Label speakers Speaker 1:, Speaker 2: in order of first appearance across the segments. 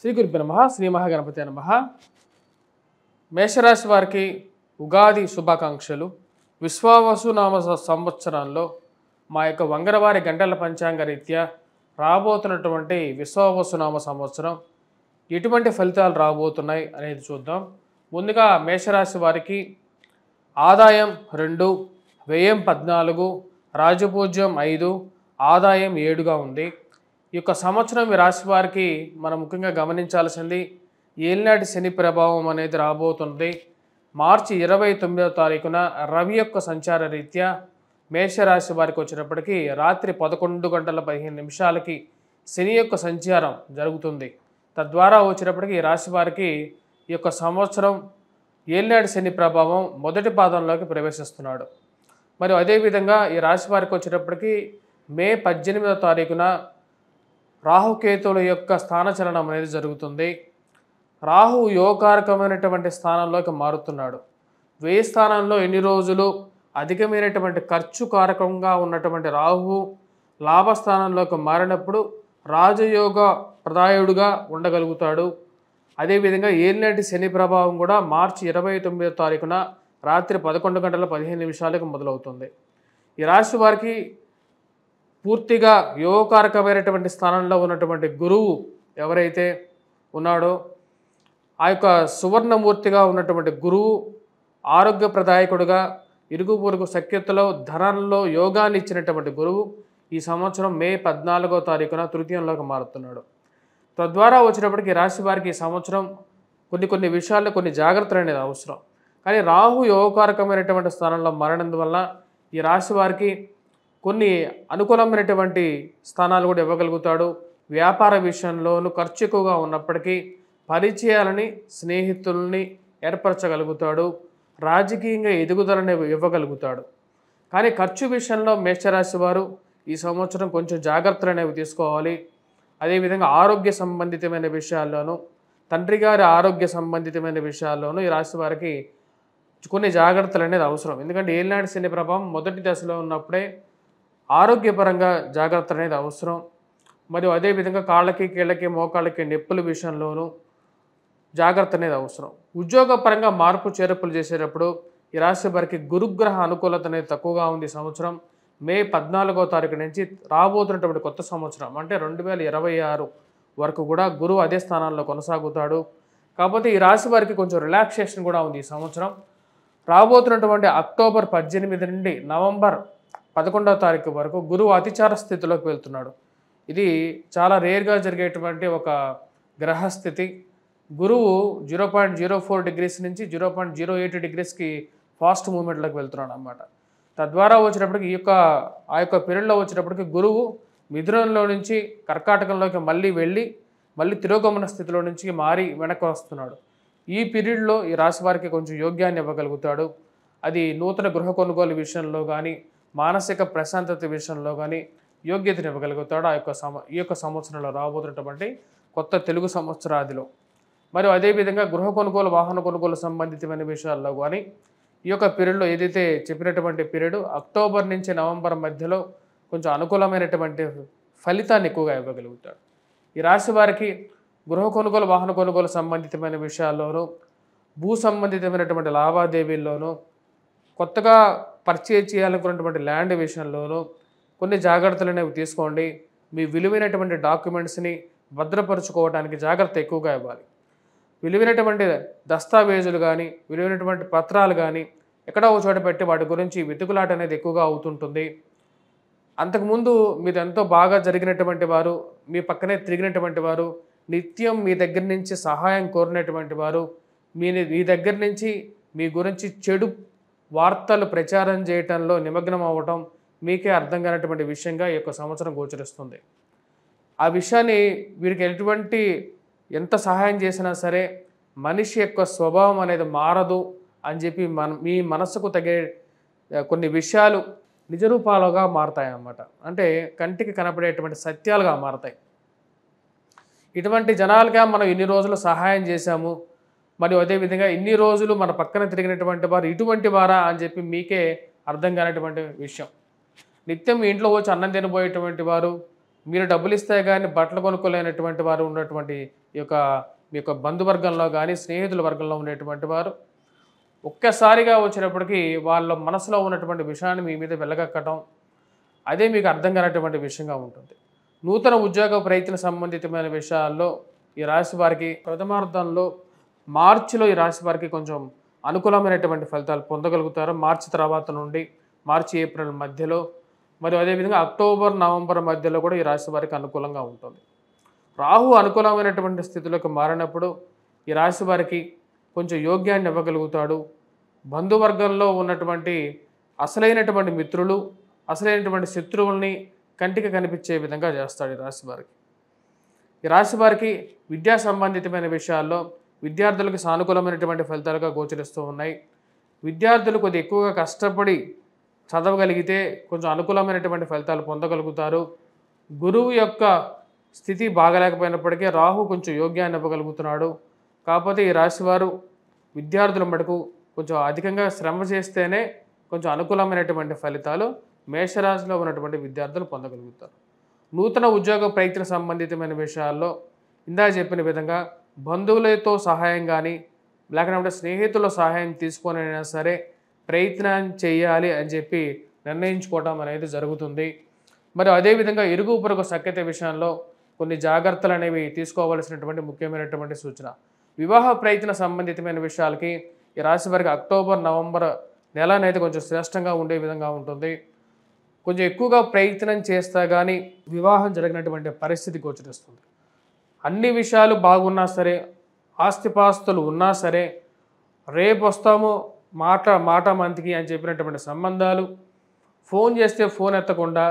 Speaker 1: శ్రీ గురుభ్యో నమః. శ్రీ మహాగణపతి నమః. మేషరాశి వారికి ఉగాది శుభాకాంక్షలు. విశ్వావసునామ సంవత్సరంలో మా యొక్క వంగరవారి గంటల పంచాంగ రీత్యా రాబోతున్నటువంటి విశ్వావసునామ సంవత్సరం ఎటువంటి ఫలితాలు రాబోతున్నాయి అనేది చూద్దాం. ముందుగా మేషరాశి వారికి ఆదాయం 2, వ్యయం 14, రాజపూజ్యం 5, ఆదాయం 7గా ఉంది. ఈ యొక్క సంవత్సరం ఈ రాశి వారికి మనం ముఖ్యంగా గమనించాల్సింది ఏలినాటి శని ప్రభావం అనేది రాబోతుంది. మార్చి 29వ తారీఖున రవి యొక్క సంచార రీత్యా మేషరాశి వారికి వచ్చినప్పటికీ రాత్రి 11:15 శని యొక్క సంచారం జరుగుతుంది. తద్వారా వచ్చినప్పటికీ ఈ రాశి వారికి ఈ యొక్క సంవత్సరం ఏలినాటి శని ప్రభావం మొదటి పాదంలోకి ప్రవేశిస్తున్నాడు. మరియు అదేవిధంగా ఈ రాశి వారికి వచ్చేటప్పటికి మే 18వ తారీఖున రాహుకేతువుల యొక్క స్థానచలనం అనేది జరుగుతుంది. రాహు యోగకారకమైనటువంటి స్థానంలోకి మారుతున్నాడు. వ్యయ స్థానంలో ఎన్ని రోజులు అధికమైనటువంటి ఖర్చు కారకంగా ఉన్నటువంటి రాహువు లాభస్థానంలోకి మారినప్పుడు రాజయోగ ప్రదాయుడుగా ఉండగలుగుతాడు. అదేవిధంగా ఏలినాటి శని ప్రభావం కూడా మార్చి 29వ తారీఖున రాత్రి 11:15 మొదలవుతుంది. ఈ రాశి వారికి పూర్తిగా యోగకారకమైనటువంటి స్థానంలో ఉన్నటువంటి గురువు ఎవరైతే ఉన్నాడో ఆ యొక్క సువర్ణమూర్తిగా ఉన్నటువంటి గురువు ఆరోగ్యప్రదాయకుడుగా ఇరుగు పొరుగు సఖ్యతలో ధనంలో యోగాన్ని ఇచ్చినటువంటి గురువు ఈ సంవత్సరం మే 14వ తారీఖున తృతీయంలోకి మారుతున్నాడు. తద్వారా వచ్చినప్పటికీ రాశి వారికి ఈ సంవత్సరం కొన్ని విషయాల్లో కొన్ని జాగ్రత్తలు అనేది అవసరం. కానీ రాహు యోగకారకమైనటువంటి స్థానంలో మారినందువల్ల ఈ రాశి వారికి కొన్ని అనుకూలమైనటువంటి స్థానాలు కూడా ఇవ్వగలుగుతాడు. వ్యాపార విషయంలోనూ ఖర్చు ఎక్కువగా ఉన్నప్పటికీ పరిచయాలని స్నేహితుల్ని ఏర్పరచగలుగుతాడు. రాజకీయంగా ఎదుగుదలని ఇవ్వగలుగుతాడు. కానీ ఖర్చు విషయంలో మేషరాశి వారు ఈ సంవత్సరం కొంచెం జాగ్రత్తలు అనేవి తీసుకోవాలి. అదేవిధంగా ఆరోగ్య సంబంధితమైన విషయాల్లోనూ తండ్రి గారి ఆరోగ్య సంబంధితమైన విషయాల్లోనూ ఈ రాశి వారికి కొన్ని జాగ్రత్తలు అనేది అవసరం. ఎందుకంటే ఏలినాటి శని ప్రభావం మొదటి దశలో ఉన్నప్పుడే ఆరోగ్యపరంగా జాగ్రత్త అనేది అవసరం. మరియు అదేవిధంగా కాళ్ళకి కీళ్ళకి మోకాళ్ళకి నొప్పుల విషయంలోనూ జాగ్రత్త అనేది అవసరం. ఉద్యోగపరంగా మార్పు చేర్పులు చేసేటప్పుడు ఈ రాశి వారికి గురుగ్రహ అనుకూలత అనేది తక్కువగా ఉంది. సంవత్సరం మే 14వ తారీఖు నుంచి రాబోతున్నటువంటి కొత్త సంవత్సరం అంటే 2026 వరకు కూడా గురువు అదే స్థానాల్లో కొనసాగుతాడు. కాకపోతే ఈ రాశి వారికి కొంచెం రిలాక్సేషన్ కూడా ఉంది. ఈ సంవత్సరం రాబోతున్నటువంటి అక్టోబర్ 18 నుండి నవంబర్ 11వ తారీఖు వరకు గురువు అతిచార స్థితిలోకి వెళ్తున్నాడు. ఇది చాలా రేర్గా జరిగేటువంటి ఒక గ్రహస్థితి. గురువు 0.04 డిగ్రీస్ నుంచి 0.08 డిగ్రీస్కి ఫాస్ట్ మూమెంట్లోకి వెళ్తున్నాడు అన్నమాట. తద్వారా వచ్చినప్పటికి ఆ యొక్క పీరియడ్లో వచ్చినప్పటికి గురువు మిథునంలో నుంచి కర్కాటకంలోకి మళ్ళీ తిరోగమన స్థితిలో నుంచి మారి వెనక్కి వస్తున్నాడు. ఈ పీరియడ్లో ఈ రాశి వారికి కొంచెం యోగ్యాన్ని ఇవ్వగలుగుతాడు. అది నూతన గృహ కొనుగోలు విషయంలో కానీ మానసిక ప్రశాంతత విషయంలో కానీ యోగ్యతను ఇవ్వగలుగుతాడు. ఈ యొక్క సంవత్సరంలో రాబోతున్నటువంటి కొత్త తెలుగు సంవత్సరాదిలో. మరియు అదేవిధంగా గృహ కొనుగోలు వాహన కొనుగోలు సంబంధితమైన విషయాల్లో కానీ ఈ యొక్క పీరియడ్లో ఏదైతే చెప్పినటువంటి పీరియడ్ అక్టోబర్ నుంచి నవంబర్ మధ్యలో కొంచెం అనుకూలమైనటువంటి ఫలితాన్ని ఎక్కువగా ఇవ్వగలుగుతాడు. ఈ రాశి వారికి గృహ కొనుగోలు వాహన కొనుగోలు సంబంధితమైన విషయాల్లోనూ భూ సంబంధితమైనటువంటి లావాదేవీల్లోనూ కొత్తగా పర్చేజ్ చేయాలనుకున్నటువంటి ల్యాండ్ విషయంలోనూ కొన్ని జాగ్రత్తలు అనేవి తీసుకోండి. మీ విలువైనటువంటి డాక్యుమెంట్స్ని భద్రపరుచుకోవడానికి జాగ్రత్త ఎక్కువగా ఇవ్వాలి. విలువైనటువంటి దస్తావేజులు కానీ విలువైనటువంటి పత్రాలు కానీ ఎక్కడో ఒక చోట పెట్టి వాటి గురించి వెతుకులాట అనేది ఎక్కువగా అవుతుంటుంది. అంతకుముందు మీరు ఎంతో బాగా జరిగినటువంటి వారు, మీ పక్కనే తిరిగినటువంటి వారు, నిత్యం మీ దగ్గర నుంచి సహాయం కోరినటువంటి వారు మీ దగ్గర నుంచి మీ గురించి చెడు వార్తలు ప్రచారం చేయటంలో నిమగ్నం అవ్వటం మీకే అర్థం కానటువంటి విషయంగా ఈ యొక్క సంవత్సరం గోచరిస్తుంది. ఆ విషయాన్ని వీరికి ఎంత సహాయం చేసినా సరే మనిషి యొక్క స్వభావం అనేది మారదు అని చెప్పి మీ మనసుకు తగే కొన్ని విషయాలు నిజరూపాలుగా మారతాయి అన్నమాట. అంటే కంటికి కనపడేటువంటి సత్యాలుగా మారతాయి. ఇటువంటి జనాలుగా మనం ఇన్ని రోజులు సహాయం చేశాము, మరియు అదేవిధంగా ఇన్ని రోజులు మన పక్కన తిరిగినటువంటి వారు ఇటువంటి వారా అని చెప్పి మీకే అర్థం కానటువంటి విషయం. నిత్యం మీ ఇంట్లో వచ్చి అన్నం తినబోయేటువంటి వారు, మీరు డబ్బులు ఇస్తే కానీ బట్టలు కొనుక్కోలేనటువంటి వారు ఉన్నటువంటి ఈ యొక్క మీ యొక్క బంధువర్గంలో కానీ స్నేహితుల వర్గంలో ఉండేటువంటి వారు ఒక్కసారిగా వచ్చినప్పటికీ వాళ్ళ మనసులో ఉన్నటువంటి విషయాన్ని మీ మీద వెళ్ళగక్కటం, అదే మీకు అర్థం కానటువంటి విషయంగా ఉంటుంది. నూతన ఉద్యోగ ప్రయత్న సంబంధితమైన విషయాల్లో ఈ రాశి వారికి ప్రథమార్థంలో మార్చిలో ఈ రాశి వారికి కొంచెం అనుకూలమైనటువంటి ఫలితాలు పొందగలుగుతారు. మార్చి తర్వాత నుండి మార్చి ఏప్రిల్ మధ్యలో, మరియు అదేవిధంగా అక్టోబర్ నవంబర్ మధ్యలో కూడా ఈ రాశి వారికి అనుకూలంగా ఉంటుంది. రాహు అనుకూలమైనటువంటి స్థితిలోకి మారినప్పుడు ఈ రాశి వారికి కొంచెం యోగ్యాన్ని ఇవ్వగలుగుతాడు. బంధువర్గంలో ఉన్నటువంటి అసలైనటువంటి మిత్రులు, అసలైనటువంటి శత్రువుల్ని కంటికి కనిపించే విధంగా చేస్తాడు ఈ రాశి వారికి. ఈ రాశి వారికి విద్యా సంబంధితమైన విషయాల్లో విద్యార్థులకు సానుకూలమైనటువంటి ఫలితాలుగా గోచరిస్తూ ఉన్నాయి. విద్యార్థులు కొద్ది ఎక్కువగా కష్టపడి చదవగలిగితే కొంచెం అనుకూలమైనటువంటి ఫలితాలు పొందగలుగుతారు. గురువు యొక్క స్థితి బాగలేకపోయినప్పటికీ రాహు కొంచెం యోగ్యాన్ని ఇవ్వగలుగుతున్నాడు. కాకపోతే ఈ రాశివారు విద్యార్థుల మటుకు కొంచెం అధికంగా శ్రమ చేస్తేనే కొంచెం అనుకూలమైనటువంటి ఫలితాలు మేషరాశిలో ఉన్నటువంటి విద్యార్థులు పొందగలుగుతారు. నూతన ఉద్యోగ ప్రయత్న సంబంధితమైన విషయాల్లో ఇందా చెప్పిన విధంగా బంధువులతో సహాయం కానీ లేకపోతే స్నేహితుల సహాయం తీసుకొనైనా సరే ప్రయత్నం చేయాలి అని చెప్పి నిర్ణయించుకోవడం అనేది జరుగుతుంది. మరి అదేవిధంగా ఇరుగు పొరుగు సఖ్యత విషయంలో కొన్ని జాగ్రత్తలు అనేవి తీసుకోవాల్సినటువంటి ముఖ్యమైనటువంటి సూచన. వివాహ ప్రయత్న సంబంధితమైన విషయాలకి ఈ రాశి వారికి అక్టోబర్ నవంబర్ నెల అనేది కొంచెం శ్రేష్టంగా ఉండే విధంగా ఉంటుంది. కొంచెం ఎక్కువగా ప్రయత్నం చేస్తా కానీ వివాహం జరిగినటువంటి పరిస్థితి గోచరిస్తుంది. అన్ని విషయాలు బాగున్నా సరే, ఆస్తిపాస్తులు ఉన్నా సరే, రేపు వస్తాము మాట మంతికి అని చెప్పినటువంటి సంబంధాలు, ఫోన్ చేస్తే ఫోన్ ఎత్తకుండా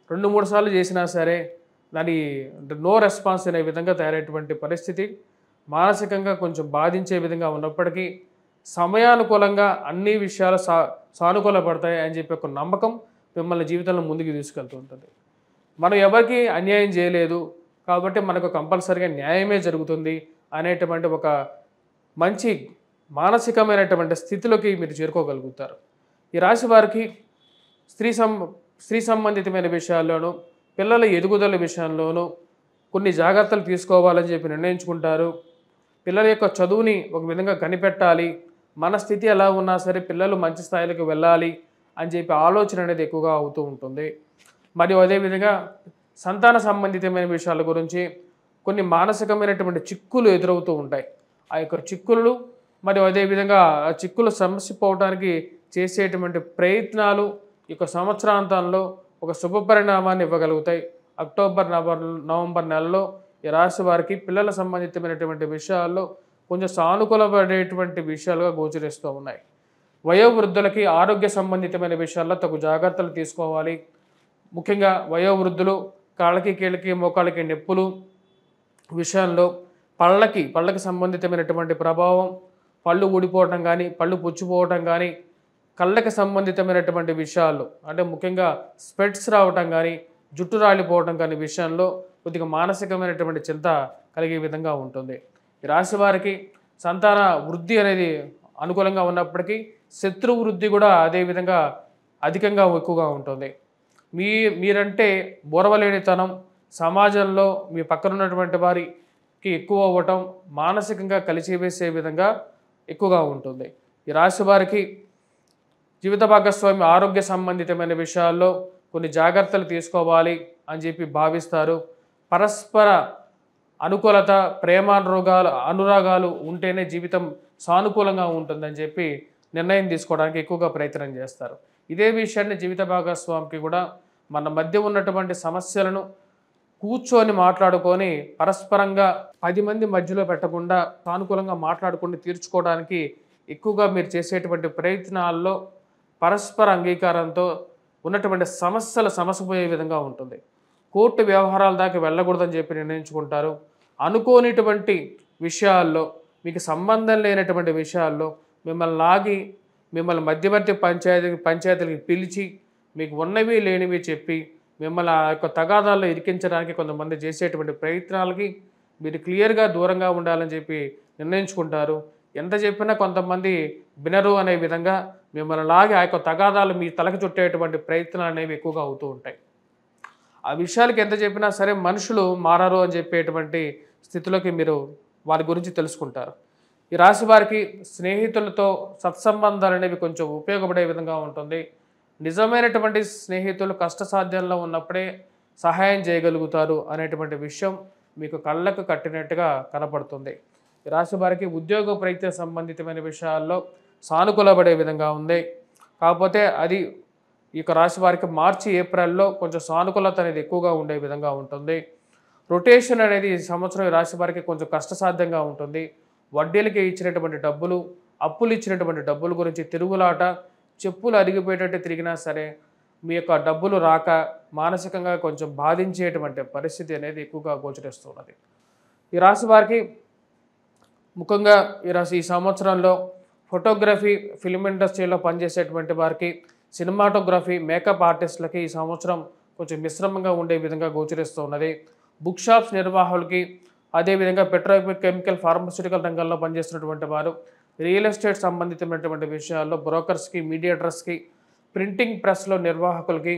Speaker 1: 2-3 సార్లు చేసినా సరే దాని నో రెస్పాన్స్ అనే విధంగా తయారయ్యేటువంటి పరిస్థితి మానసికంగా కొంచెం బాధించే విధంగా ఉన్నప్పటికీ సమయానుకూలంగా అన్ని విషయాలు సానుకూలపడతాయి అని చెప్పి ఒక నమ్మకం మిమ్మల్ని జీవితంలో ముందుకు తీసుకెళ్తూ ఉంటుంది. మనం ఎవరికి అన్యాయం చేయలేదు కాబట్టి మనకు కంపల్సరీగా న్యాయమే జరుగుతుంది అనేటువంటి ఒక మంచి మానసికమైనటువంటి స్థితిలోకి మీరు చేరుకోగలుగుతారు. ఈ రాశి వారికి స్త్రీ సంబంధితమైన విషయాల్లోనూ పిల్లల ఎదుగుదల విషయంలోనూ కొన్ని జాగ్రత్తలు తీసుకోవాలని చెప్పి నిర్ణయించుకుంటారు. పిల్లల యొక్క చదువుని ఒక విధంగా కనిపెట్టాలి, మన స్థితి ఎలా ఉన్నా సరే పిల్లలు మంచి స్థాయిలోకి వెళ్ళాలి అని చెప్పి ఆలోచన అనేది ఎక్కువగా అవుతూ ఉంటుంది. మరియు అదేవిధంగా సంతాన సంబంధితమైన విషయాల గురించి కొన్ని మానసికమైనటువంటి చిక్కులు ఎదురవుతూ ఉంటాయి. ఆ యొక్క చిక్కులు మరియు అదేవిధంగా ఆ చిక్కులు సమస్యపోవడానికి చేసేటువంటి ప్రయత్నాలు ఈ యొక్క సంవత్సరాంతంలో ఒక శుభ పరిణామాన్ని ఇవ్వగలుగుతాయి. అక్టోబర్ నవంబర్ నెలలో ఈ రాశి వారికి పిల్లల సంబంధితమైనటువంటి విషయాల్లో కొంచెం సానుకూలపడేటువంటి విషయాలుగా గోచరిస్తూ ఉన్నాయి. వయోవృద్ధులకి ఆరోగ్య సంబంధితమైన విషయాల్లో తగు జాగ్రత్తలు తీసుకోవాలి. ముఖ్యంగా వయోవృద్ధులు కాళ్ళకి కీళ్ళకి మోకాళ్ళకి నొప్పులు విషయంలో పళ్ళకి సంబంధితమైనటువంటి ప్రభావం, పళ్ళు ఊడిపోవటం కానీ పళ్ళు పుచ్చిపోవటం కానీ, కళ్ళకి సంబంధితమైనటువంటి విషయాలు అంటే ముఖ్యంగా స్పెట్స్ రావటం కానీ జుట్టు రాలిపోవటం కానీ విషయంలో కొద్దిగా మానసికమైనటువంటి చింత కలిగే విధంగా ఉంటుంది. ఈ రాశి వారికి సంతాన వృద్ధి అనేది అనుకూలంగా ఉన్నప్పటికీ శత్రు వృద్ధి కూడా అదేవిధంగా అధికంగా ఎక్కువగా ఉంటుంది. మీరంటే బోరవలేనితనం సమాజంలో మీ పక్కన ఉన్నటువంటి వారికి ఎక్కువ అవ్వటం మానసికంగా కలిసివేసే విధంగా ఎక్కువగా ఉంటుంది. ఈ రాశి వారికి జీవిత భాగస్వామి ఆరోగ్య సంబంధితమైన విషయాల్లో కొన్ని జాగ్రత్తలు తీసుకోవాలి అని చెప్పి భావిస్తారు. పరస్పర అనుకూలత, అనురాగాలు ఉంటేనే జీవితం సానుకూలంగా ఉంటుందని చెప్పి నిర్ణయం తీసుకోవడానికి ఎక్కువగా ప్రయత్నం చేస్తారు. ఇదే విషయాన్ని జీవిత భాగస్వామికి కూడా మన మధ్య ఉన్నటువంటి సమస్యలను కూర్చొని మాట్లాడుకొని పరస్పరంగా 10 మంది మధ్యలో పెట్టకుండా సానుకూలంగా మాట్లాడుకొని తీర్చుకోవడానికి ఎక్కువగా మీరు చేసేటువంటి ప్రయత్నాల్లో పరస్పర అంగీకారంతో ఉన్నటువంటి సమస్యలు సమసిపోయే విధంగా ఉంటుంది. కోర్టు వ్యవహారాల దాకా వెళ్ళకూడదని చెప్పి నిర్ణయించుకుంటారు. అనుకోనిటువంటి విషయాల్లో మీకు సంబంధం లేనటువంటి విషయాల్లో మిమ్మల్ని మధ్యవర్తి పంచాయతీలకు పిలిచి మీకు ఉన్నవి లేనివి చెప్పి మిమ్మల్ని ఆ యొక్క తగాదాల్లో ఇరికించడానికి కొంతమంది చేసేటువంటి ప్రయత్నాలకి మీరు క్లియర్గా దూరంగా ఉండాలని చెప్పి నిర్ణయించుకుంటారు. ఎంత చెప్పినా కొంతమంది వినరు అనే విధంగా మిమ్మల్ని ఆ యొక్క తగాదాలు మీ తలకు చుట్టేటువంటి ప్రయత్నాలు అనేవి ఎక్కువగా అవుతూ ఉంటాయి. ఆ విషయాలకి ఎంత చెప్పినా సరే మనుషులు మారరు అని చెప్పేటువంటి స్థితిలోకి మీరు వారి గురించి తెలుసుకుంటారు. ఈ రాశి వారికి స్నేహితులతో సత్సంబంధాలు అనేవి కొంచెం ఉపయోగపడే విధంగా ఉంటుంది. నిజమైనటువంటి స్నేహితులు కష్టసాధ్యంలో ఉన్నప్పుడే సహాయం చేయగలుగుతారు అనేటువంటి విషయం మీకు కళ్ళకు కట్టినట్టుగా కనపడుతుంది. ఈ రాశి వారికి ఉద్యోగ ప్రయత్న సంబంధితమైన విషయాల్లో సానుకూలపడే విధంగా ఉంది. కాకపోతే అది ఈ యొక్క రాశి వారికి మార్చి ఏప్రిల్లో కొంచెం సానుకూలత అనేది ఎక్కువగా ఉండే విధంగా ఉంటుంది. రొటేషన్ అనేది ఈ సంవత్సరం ఈ రాశి వారికి కొంచెం కష్టసాధ్యంగా ఉంటుంది. వడ్డీలకి ఇచ్చినటువంటి డబ్బులు, అప్పులు ఇచ్చినటువంటి డబ్బుల గురించి తిరుగులాట, చెప్పులు అరిగిపోయేటట్టు తిరిగినా సరే మీ యొక్క డబ్బులు రాక మానసికంగా కొంచెం బాధించేటువంటి పరిస్థితి అనేది ఎక్కువగా గోచరిస్తున్నది. ఈ రాశి వారికి ముఖ్యంగా ఈ సంవత్సరంలో ఫోటోగ్రఫీ, ఫిల్మ్ ఇండస్ట్రీలో పనిచేసేటువంటి వారికి, సినిమాటోగ్రఫీ, మేకప్ ఆర్టిస్టులకి ఈ సంవత్సరం కొంచెం మిశ్రమంగా ఉండే విధంగా గోచరిస్తూ ఉన్నది. బుక్ షాప్స్ నిర్వాహకులకి, అదేవిధంగా పెట్రోకెమికల్, ఫార్మస్యూటికల్ రంగంలో పనిచేస్తున్నటువంటి వారు, రియల్ ఎస్టేట్ సంబంధితమైనటువంటి విషయాల్లో బ్రోకర్స్కి, మీడియేటర్స్కి, ప్రింటింగ్ ప్రెస్లో నిర్వాహకులకి,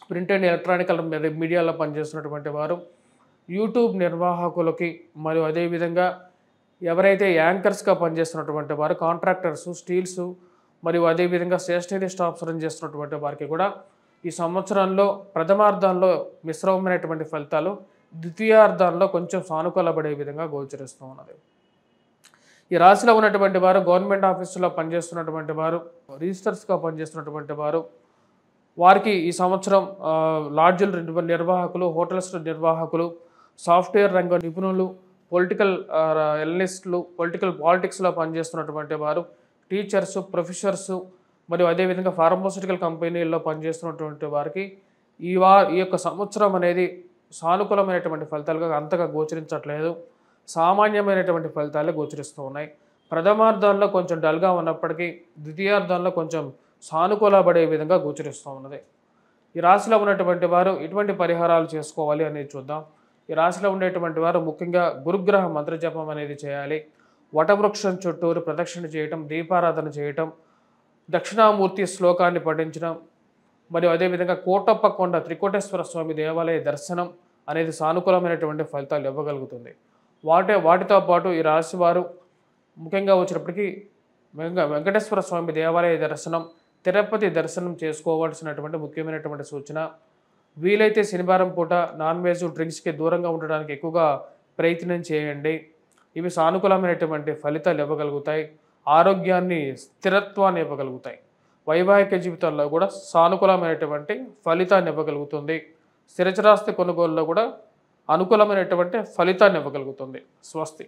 Speaker 1: ప్రింట్ అండ్ ఎలక్ట్రానికల్ మీడియాలో పనిచేస్తున్నటువంటి వారు, యూట్యూబ్ నిర్వాహకులకి, మరియు అదేవిధంగా ఎవరైతే యాంకర్స్గా పనిచేస్తున్నటువంటి వారు, కాంట్రాక్టర్సు, స్టీల్సు, మరియు అదేవిధంగా స్టేషనరీ స్టాఫ్స్ రన్ చేస్తున్నటువంటి వారికి కూడా ఈ సంవత్సరంలో ప్రథమార్థంలో మిశ్రమమైనటువంటి ఫలితాలు, ద్వితీయార్థంలో కొంచెం సానుకూలపడే విధంగా గోచరిస్తూ ఉన్నది. ఈ రాశిలో ఉన్నటువంటి వారు గవర్నమెంట్ ఆఫీసులో పనిచేస్తున్నటువంటి వారు, రిజిస్టర్స్గా పనిచేస్తున్నటువంటి వారు, వారికి ఈ సంవత్సరం లాడ్జుల నిర్వాహకులు, హోటల్స్ నిర్వాహకులు, సాఫ్ట్వేర్ రంగ నిపుణులు, పొలిటికల్ ఎనలిస్టులు, పాలిటిక్స్లో పనిచేస్తున్నటువంటి వారు, టీచర్సు, ప్రొఫెసర్సు, మరియు అదేవిధంగా ఫార్మాస్యూటికల్ కంపెనీల్లో పనిచేస్తున్నటువంటి వారికి ఈ యొక్క సంవత్సరం అనేది సానుకూలమైనటువంటి ఫలితాలుగా అంతగా గోచరించట్లేదు. సామాన్యమైనటువంటి ఫలితాలే గోచరిస్తూ ఉన్నాయి. ప్రథమార్థంలో కొంచెం డల్గా ఉన్నప్పటికీ ద్వితీయార్థంలో కొంచెం సానుకూలపడే విధంగా గోచరిస్తూ ఉన్నది. ఈ రాశిలో ఉన్నటువంటి వారు ఎటువంటి పరిహారాలు చేసుకోవాలి అనేది చూద్దాం. ఈ రాశిలో ఉండేటువంటి వారు ముఖ్యంగా గురుగ్రహ మంత్రజపం అనేది చేయాలి. వటవృక్షం చుట్టూరు ప్రదక్షిణ చేయటం, దీపారాధన చేయటం, దక్షిణామూర్తి శ్లోకాన్ని పఠించడం, మరియు అదేవిధంగా కోటప్ప కొండ త్రికోటేశ్వర స్వామి దేవాలయ దర్శనం అనేది సానుకూలమైనటువంటి ఫలితాలు ఇవ్వగలుగుతుంది. వాటితో పాటు ఈ రాశి వారు ముఖ్యంగా వచ్చినప్పటికీ వెంకటేశ్వర స్వామి దేవాలయ దర్శనం, తిరుపతి దర్శనం చేసుకోవాల్సినటువంటి ముఖ్యమైనటువంటి సూచన. వీలైతే శనివారం పూట నాన్ వెజ్, డ్రింక్స్కి దూరంగా ఉండడానికి ఎక్కువగా ప్రయత్నం చేయండి. ఇవి సానుకూలమైనటువంటి ఫలితాలు ఇవ్వగలుగుతాయి. ఆరోగ్యాన్ని, స్థిరత్వాన్ని ఇవ్వగలుగుతాయి. వైవాహిక జీవితంలో కూడా సానుకూలమైనటువంటి ఫలితాన్ని ఇవ్వగలుగుతుంది. స్థిరచరాస్తి కొనుగోలులో కూడా అనుకూలమైనటువంటి ఫలితాన్ని ఇవ్వగలుగుతుంది. స్వస్తి.